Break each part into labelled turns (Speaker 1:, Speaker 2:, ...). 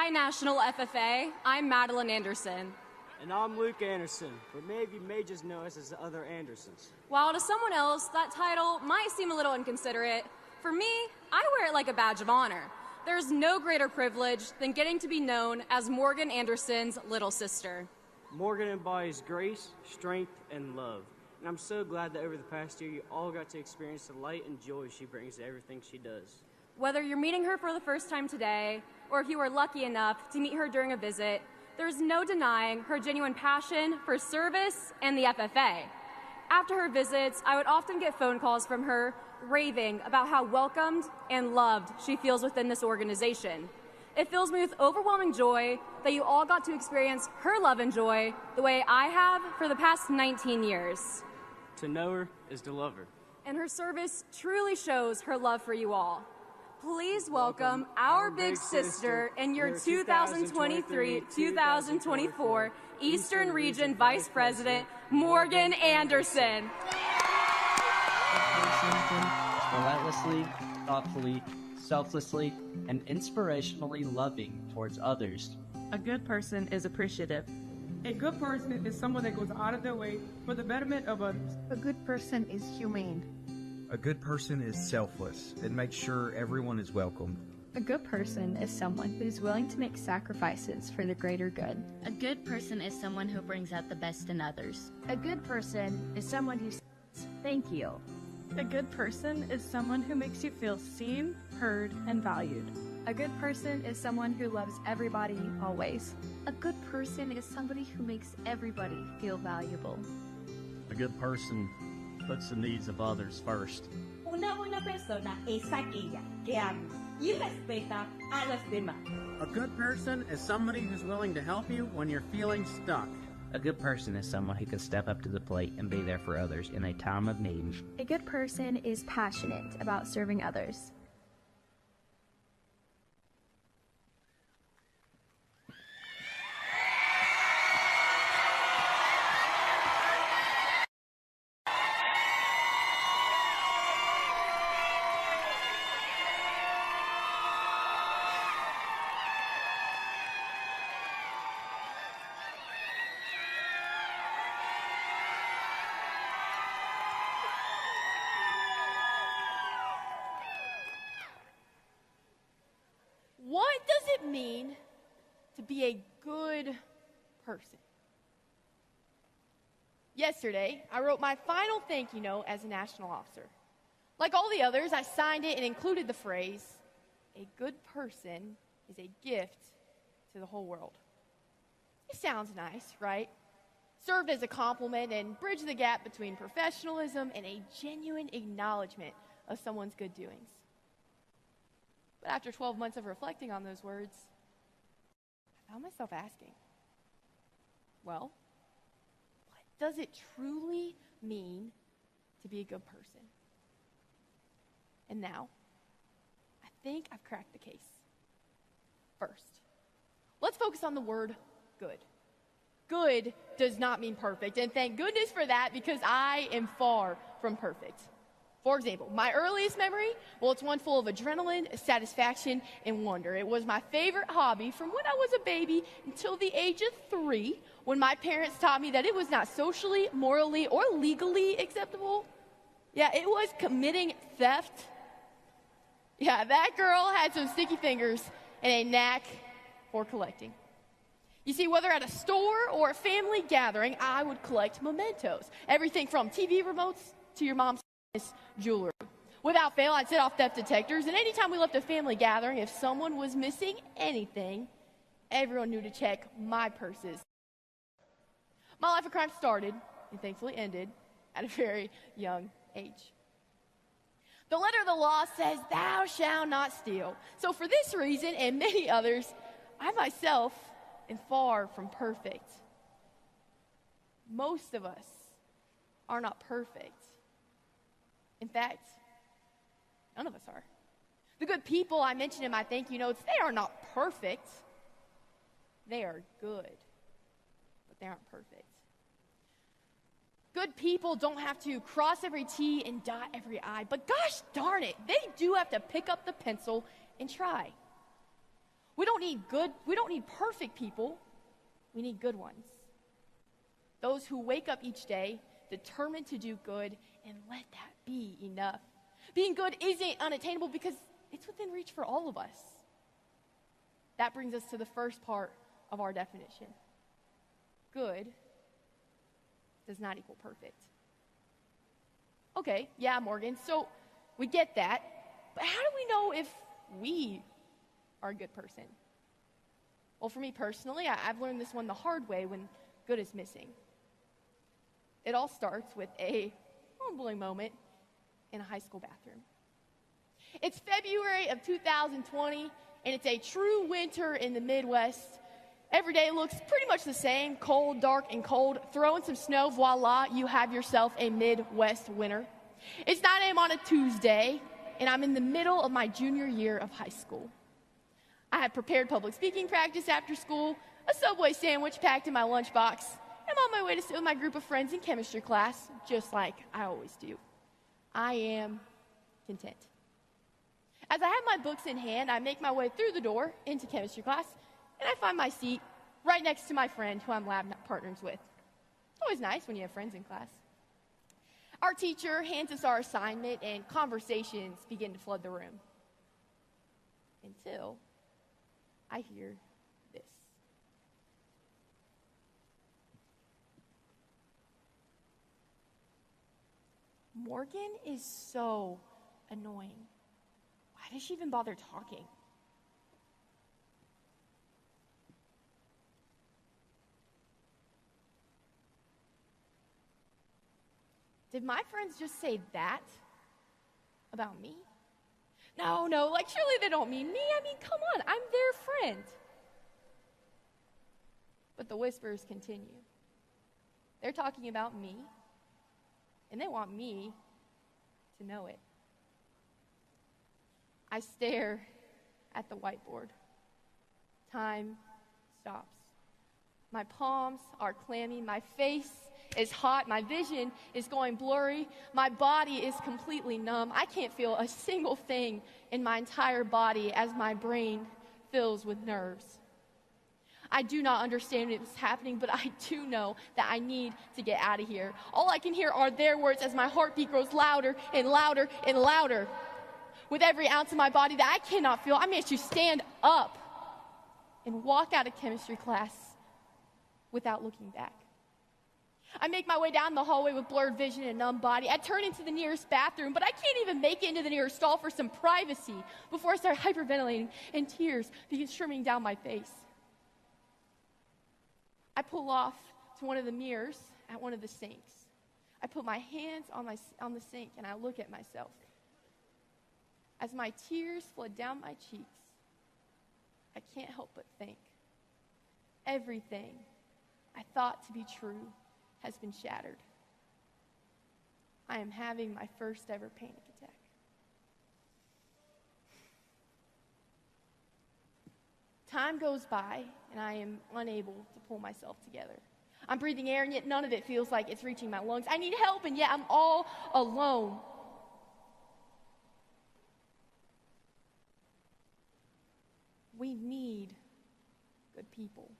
Speaker 1: National FFA. I'm Madeline Anderson.
Speaker 2: And I'm Luke Anderson, but maybe you may just know us as the other Andersons.
Speaker 1: While to someone else, that title might seem a little inconsiderate, for me, I wear it like a badge of honor. There's no greater privilege than getting to be known as Morgan Anderson's little sister.
Speaker 2: Morgan embodies grace, strength, and love. And I'm so glad that over the past year, you all got to experience the light and joy she brings to everything she does.
Speaker 1: Whether you're meeting her for the first time today, or if you were lucky enough to meet her during a visit, there's no denying her genuine passion for service and the FFA. After her visits, I would often get phone calls from her raving about how welcomed and loved she feels within this organization. It fills me with overwhelming joy that you all got to experience her love and joy the way I have for the past 19 years.
Speaker 2: To know her is to love her.
Speaker 1: And her service truly shows her love for you all. Please welcome our big sister and your 2023-2024 Eastern Region Vice President, Morgan Anderson.
Speaker 3: Relentlessly, thoughtfully, selflessly, and inspirationally loving towards others.
Speaker 4: A good person is appreciative.
Speaker 5: A good person is someone that goes out of their way for the betterment of others.
Speaker 6: A good person is humane.
Speaker 7: A good person is selfless and makes sure everyone is welcomed.
Speaker 8: A good person is someone who's willing to make sacrifices for the greater good.
Speaker 9: A good person is someone who brings out the best in others.
Speaker 10: A good person is someone who says, "Thank you."
Speaker 4: A good person is someone who makes you feel seen, heard, and valued.
Speaker 8: A good person is someone who loves everybody always.
Speaker 10: A good person is somebody who makes everybody feel valuable.
Speaker 11: A good person puts the needs of others first.
Speaker 12: Una buena persona es aquella que ama y respeta a los demás.
Speaker 13: A good person is somebody who's willing to help you when you're feeling stuck.
Speaker 14: A good person is someone who can step up to the plate and be there for others in a time of need.
Speaker 8: A good person is passionate about serving others.
Speaker 15: What does it mean to be a good person? Yesterday, I wrote my final thank you note as a national officer. Like all the others, I signed it and included the phrase, "A good person is a gift to the whole world." It sounds nice, right? Served as a compliment and bridged the gap between professionalism and a genuine acknowledgement of someone's good doings. But after 12 months of reflecting on those words, I found myself asking, well, what does it truly mean to be a good person? And now, I think I've cracked the case. First, let's focus on the word good. Good does not mean perfect, and thank goodness for that, because I am far from perfect. For example, my earliest memory, well, it's one full of adrenaline, satisfaction, and wonder. It was my favorite hobby from when I was a baby until the age of 3, when my parents taught me that it was not socially, morally, or legally acceptable. Yeah, it was committing theft. Yeah, that girl had some sticky fingers and a knack for collecting. You see, whether at a store or a family gathering, I would collect mementos. Everything from TV remotes to your mom's jewelry. Without fail, I'd set off theft detectors, and anytime we left a family gathering, if someone was missing anything, everyone knew to check my purses. My life of crime started, and thankfully ended, at a very young age. The letter of the law says, "Thou shalt not steal." So for this reason, and many others, I myself am far from perfect. Most of us are not perfect. In fact, none of us are. The good people I mentioned in my thank you notes, they are not perfect. They are good, but they aren't perfect. Good people don't have to cross every T and dot every I, but gosh darn it, they do have to pick up the pencil and try. We don't we don't need perfect people. We need good ones. Those who wake up each day determined to do good, and let that be enough. Being good isn't unattainable because it's within reach for all of us. That brings us to the first part of our definition. Good does not equal perfect. Okay, yeah, Morgan, so we get that, but how do we know if we are a good person? Well, for me personally, I've learned this one the hard way when good is missing. It all starts with a humbling moment in a high school bathroom. It's February of 2020, and it's a true winter in the Midwest. Every day looks pretty much the same, cold, dark, and cold. Throw in some snow, voila, you have yourself a Midwest winter. It's 9 a.m. on a Tuesday, and I'm in the middle of my junior year of high school. I had prepared public speaking practice after school, a Subway sandwich packed in my lunchbox. I'm on my way to sit with my group of friends in chemistry class, just like I always do. I am content. As I have my books in hand, I make my way through the door into chemistry class, and I find my seat right next to my friend who I'm lab partners with. It's always nice when you have friends in class. Our teacher hands us our assignment, and conversations begin to flood the room. Until I hear this. Morgan is so annoying. Why does she even bother talking? Did my friends just say that about me? No, surely they don't mean me. I mean, come on, I'm their friend. But the whispers continue. They're talking about me, and they want me to know it. I stare at the whiteboard. Time stops. My palms are clammy. My face is hot. My vision is going blurry. My body is completely numb. I can't feel a single thing in my entire body as my brain fills with nerves. I do not understand what's happening, but I do know that I need to get out of here. All I can hear are their words as my heartbeat grows louder and louder and louder. With every ounce of my body that I cannot feel, I manage to stand up and walk out of chemistry class without looking back. I make my way down the hallway with blurred vision and numb body. I turn into the nearest bathroom, but I can't even make it into the nearest stall for some privacy before I start hyperventilating and tears begin streaming down my face. I pull off to one of the mirrors at one of the sinks. I put my hands on the sink and I look at myself. As my tears flood down my cheeks, I can't help but think. Everything I thought to be true has been shattered. I am having my first ever panic attack. Time goes by, and I am unable to pull myself together. I'm breathing air, and yet none of it feels like it's reaching my lungs. I need help, and yet I'm all alone. We need good people.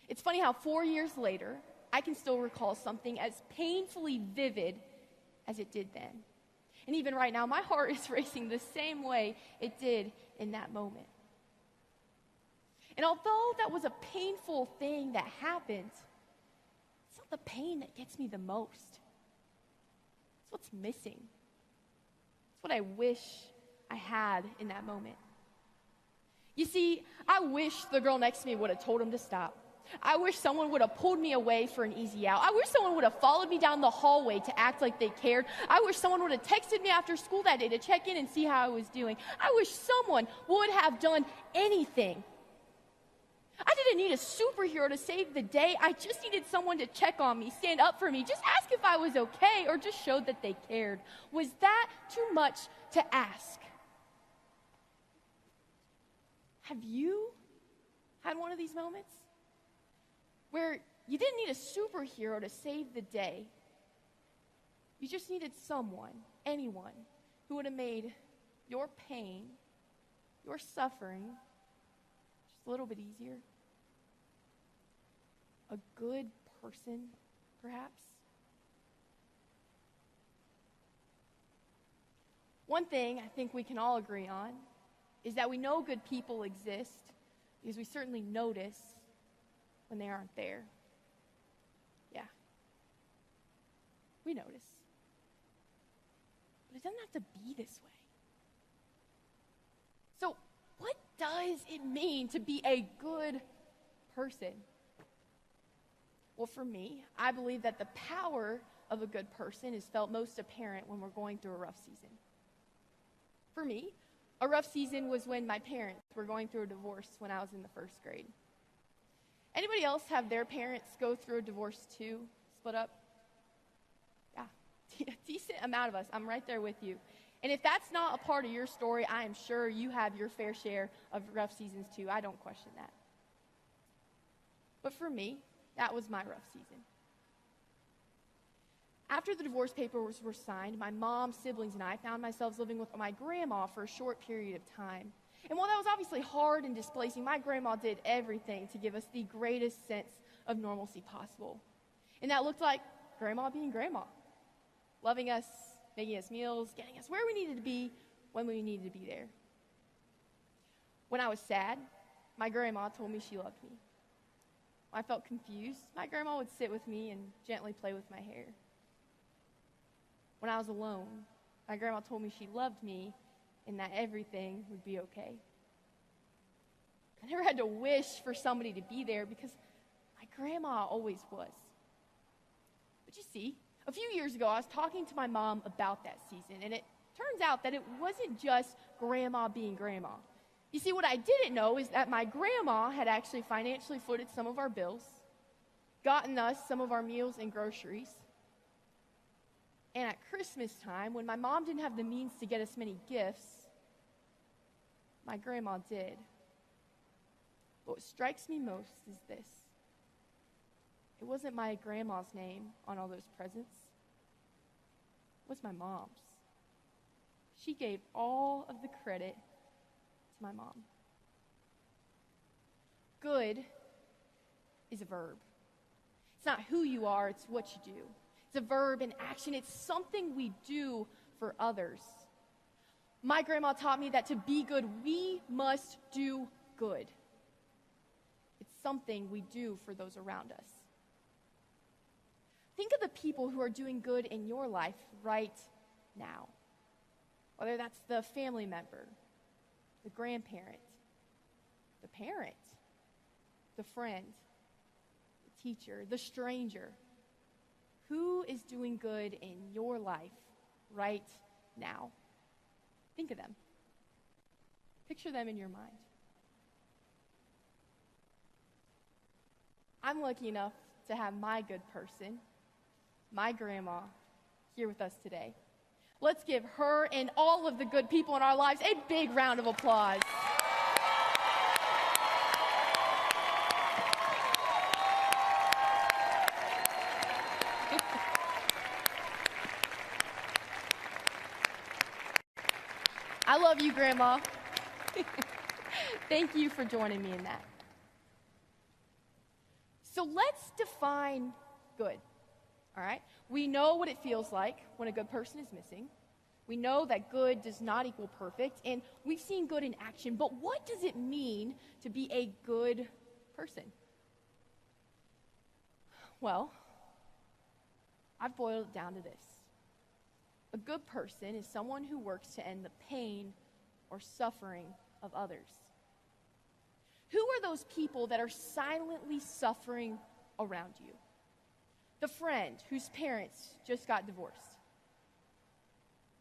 Speaker 15: It's funny how 4 years later, I can still recall something as painfully vivid as it did then. And even right now, my heart is racing the same way it did in that moment. And although that was a painful thing that happened, it's not the pain that gets me the most. It's what's missing. It's what I wish I had in that moment. You see, I wish the girl next to me would have told him to stop. I wish someone would have pulled me away for an easy out. I wish someone would have followed me down the hallway to act like they cared. I wish someone would have texted me after school that day to check in and see how I was doing. I wish someone would have done anything. I didn't need a superhero to save the day. I just needed someone to check on me, stand up for me, just ask if I was okay, or just show that they cared. Was that too much to ask? Have you had one of these moments where you didn't need a superhero to save the day? You just needed someone, anyone, who would have made your pain, your suffering, Just a little bit easier. A good person, perhaps. One thing I think we can all agree on is that we know good people exist because we certainly notice when they aren't there. Yeah. We notice. But it doesn't have to be this way. So, what does it mean to be a good person? Well, for me, I believe that the power of a good person is felt most apparent when we're going through a rough season. For me, a rough season was when my parents were going through a divorce when I was in the first grade. Anybody else have their parents go through a divorce too, split up? Yeah, a decent amount of us. I'm right there with you. And if that's not a part of your story, I am sure you have your fair share of rough seasons too. I don't question that. But for me, that was my rough season. After the divorce papers were signed, my mom, siblings, and I found ourselves living with my grandma for a short period of time. And while that was obviously hard and displacing, my grandma did everything to give us the greatest sense of normalcy possible. And that looked like grandma being grandma, loving us, making us meals, getting us where we needed to be when we needed to be there. When I was sad, my grandma told me she loved me. When I felt confused, my grandma would sit with me and gently play with my hair. When I was alone, my grandma told me she loved me and that everything would be okay. I never had to wish for somebody to be there because my grandma always was. But you see, a few years ago, I was talking to my mom about that season, and it turns out that it wasn't just grandma being grandma. You see, what I didn't know is that my grandma had actually financially footed some of our bills, gotten us some of our meals and groceries. And at Christmas time, when my mom didn't have the means to get us many gifts, my grandma did. But what strikes me most is this. It wasn't my grandma's name on all those presents. It was my mom's. She gave all of the credit to my mom. Good is a verb. It's not who you are, it's what you do. It's a verb in action. It's something we do for others. My grandma taught me that to be good, we must do good. It's something we do for those around us. Think of the people who are doing good in your life right now. Whether that's the family member, the grandparent, the parent, the friend, the teacher, the stranger. Who is doing good in your life right now? Think of them. Picture them in your mind. I'm lucky enough to have my good person, my grandma, here with us today. Let's give her and all of the good people in our lives a big round of applause. I love you, Grandma. Thank you for joining me in that. So let's define good, all right? We know what it feels like when a good person is missing. We know that good does not equal perfect, and we've seen good in action, but what does it mean to be a good person? Well, I've boiled it down to this. A good person is someone who works to end the pain or suffering of others. Who are those people that are silently suffering around you? The friend whose parents just got divorced.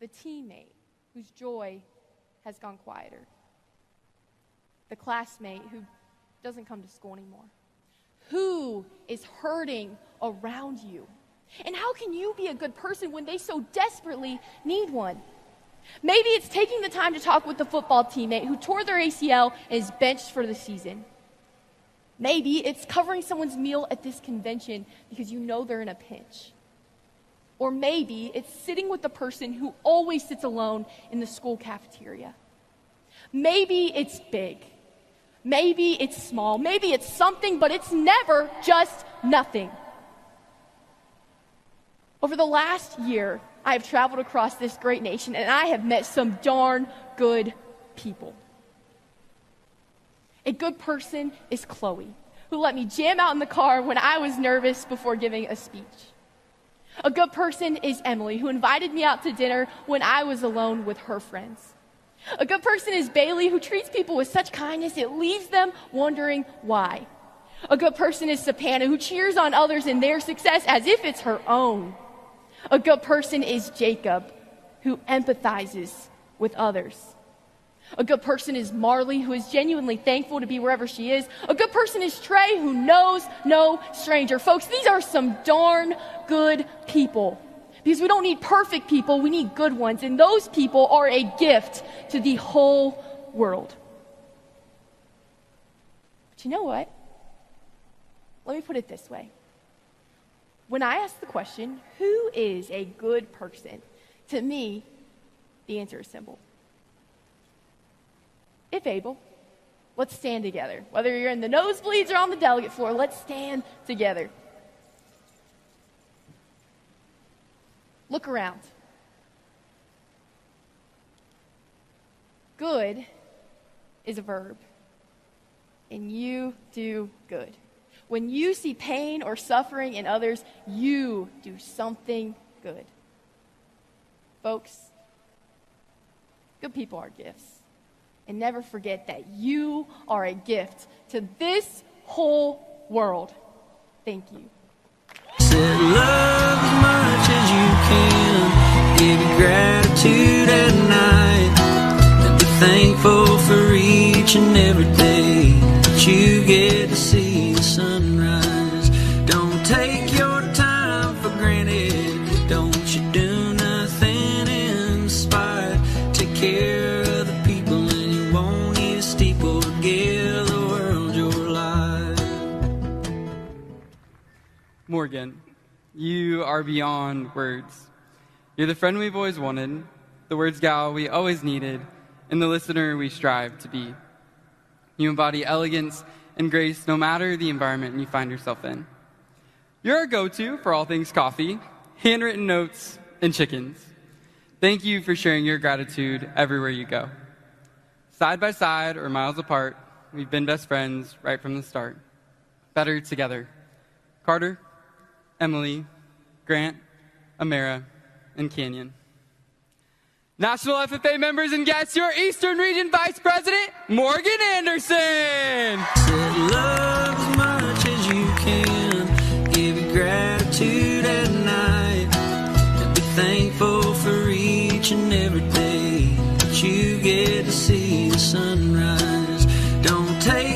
Speaker 15: The teammate whose joy has gone quieter. The classmate who doesn't come to school anymore. Who is hurting around you? And how can you be a good person when they so desperately need one? Maybe it's taking the time to talk with the football teammate who tore their ACL and is benched for the season. Maybe it's covering someone's meal at this convention because you know they're in a pinch. Or maybe it's sitting with the person who always sits alone in the school cafeteria. Maybe it's big. Maybe it's small, maybe it's something, but it's never just nothing. Over the last year, I have traveled across this great nation, and I have met some darn good people. A good person is Chloe, who let me jam out in the car when I was nervous before giving a speech. A good person is Emily, who invited me out to dinner when I was alone with her friends. A good person is Bailey, who treats people with such kindness it leaves them wondering why. A good person is Sapana, who cheers on others in their success as if it's her own. A good person is Jacob, who empathizes with others. A good person is Marley, who is genuinely thankful to be wherever she is. A good person is Trey, who knows no stranger. Folks, these are some darn good people. Because we don't need perfect people, we need good ones. And those people are a gift to the whole world. But you know what? Let me put it this way. When I ask the question, who is a good person? To me, the answer is simple. If able, let's stand together. Whether you're in the nosebleeds or on the delegate floor, let's stand together. Look around. Good is a verb, and you do good. When you see pain or suffering in others, you do something good. Folks, good people are gifts. And never forget that you are a gift to this whole world. Thank you.
Speaker 16: Said love as much as you can. Give you gratitude at night. And be thankful for each and every day that you get to see the sunrise. Don't take your time for granted. Don't you do nothing in spite. Take care of the people, and you won't need a steeple to give the world your life.
Speaker 17: Morgan, you are beyond words. You're the friend we've always wanted, the words gal we always needed, and the listener we strive to be. You embody elegance and grace no matter the environment you find yourself in. You're our go-to for all things coffee, handwritten notes, and chickens. Thank you for sharing your gratitude everywhere you go. Side by side or miles apart, we've been best friends right from the start. Better together. Carter, Emily, Grant, Amara, and Canyon. National FFA members and guests, your Eastern Region Vice President, Morgan Anderson.
Speaker 16: Said love as much as you can. Give you gratitude at night. And be thankful for each and every day that you get to see the sunrise. Don't take